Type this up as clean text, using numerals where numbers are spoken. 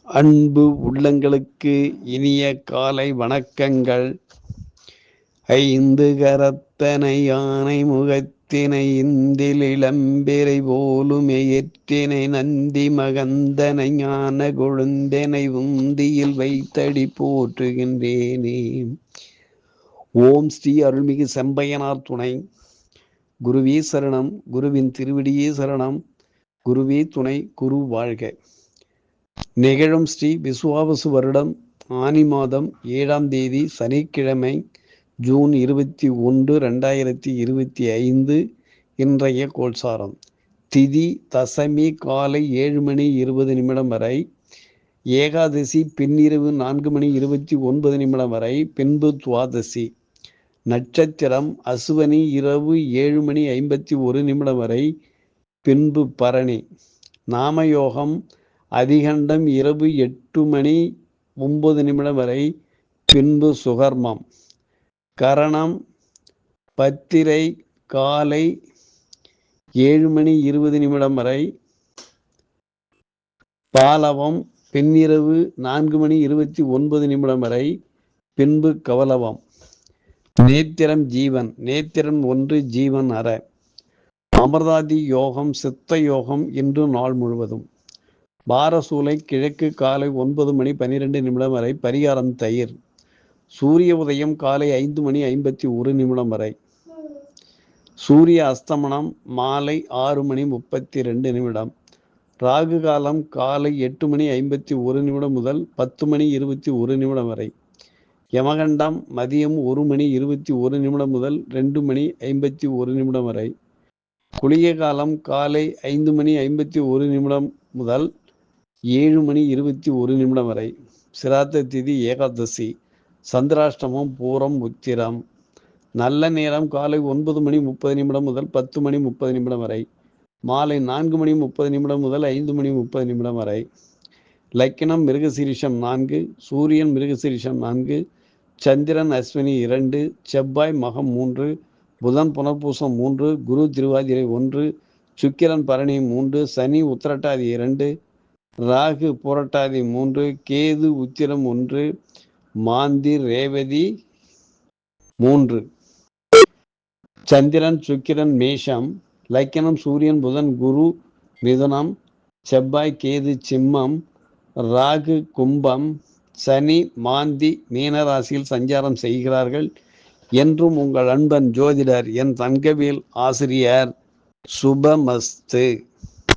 அன்பு உள்ளங்களுக்கு இனிய காலை வணக்கங்கள். ஐந்து கரத்தனை யானை முகத்தினை இந்தில் இளம்பிறை போலும் எயிற்றினை நந்தி மகந்தனை ஞான கொழுந்தனை உந்தியில் வைத்தடி போற்றுகின்றேனே. ஓம் ஸ்ரீ அருள்மிகு செம்பையனார் துணை. குருவே சரணம், குருவின் திருவடியே சரணம், குருவே துணை, குரு வாழ்க. நிகழும் ஸ்ரீ விசுவாவசு வருடம் ஆனி மாதம் 7ஆம் தேதி சனிக்கிழமை, ஜூன் 21, 2025. இன்றைய கோல்சாரம். திதி தசமி காலை 7:20 வரை, ஏகாதசி பின்னிரவு 4:29 வரை, பின்பு துவாதசி. நட்சத்திரம் அசுவனி இரவு 7:51 வரை, பின்பு பரணி. நாமயோகம் அதிகண்டம் இரவு 8:09 வரை, பின்பு சுகர்மம். கரணம் பத்திரை காலை 7:20 வரை, பாலவம் பின்னிரவு 4:29 வரை, பின்பு கவலவம். நேத்திரம் ஜீவன். நேத்திரம் 1 ஜீவன் அற. அமிர்தாதி யோகம் சித்த யோகம் இன்று நாள் முழுவதும். பாரசூலை கிழக்கு காலை 9:12 வரை, பரிகாரம் தயிர். சூரிய உதயம் காலை 5:51 வரை. சூரிய அஸ்தமனம் மாலை 6:32. ராகு காலம் காலை 8:51 முதல் 10:21 வரை. யமகண்டம் மதியம் 1:21 முதல் 2:51 வரை. குளிய காலம் காலை 5:51 முதல் 7:21 வரை. சிராத்த திதி ஏகாதசி. சந்திராஷ்டமம் பூரம் உத்திரம். நல்ல நேரம் காலை 9:30 முதல் 10:30 வரை. மாலை 4:30 முதல் 5:30 வரை. லக்கினம் மிருகசீரிஷம் 4, சூரியன் மிருகசீரிஷம் 4, சந்திரன் அஸ்வினி 2, செவ்வாய் மகம் 3, புதன் புனர்பூசம் 3, குரு திருவாதிரை 1, சுக்கிரன் பரணி 3, சனி உத்திரட்டாதி 2, ராகு புரட்டாதி 3, கேது உத்திரம் 1, மாந்தி ரேவதி 3. சந்திரன் சுக்கிரன் மேஷம். லக்கினம் சூரியன் புதன் குரு மிதுனம், செவ்வாய் கேது சிம்மம், ராகு கும்பம், சனி மாந்தி மீனராசியில் சஞ்சாரம் செய்கிறார்கள். என்றும் உங்கள் அன்பன் ஜோதிடர் என் தங்கவேல் ஆசிரியர். சுபமஸ்து.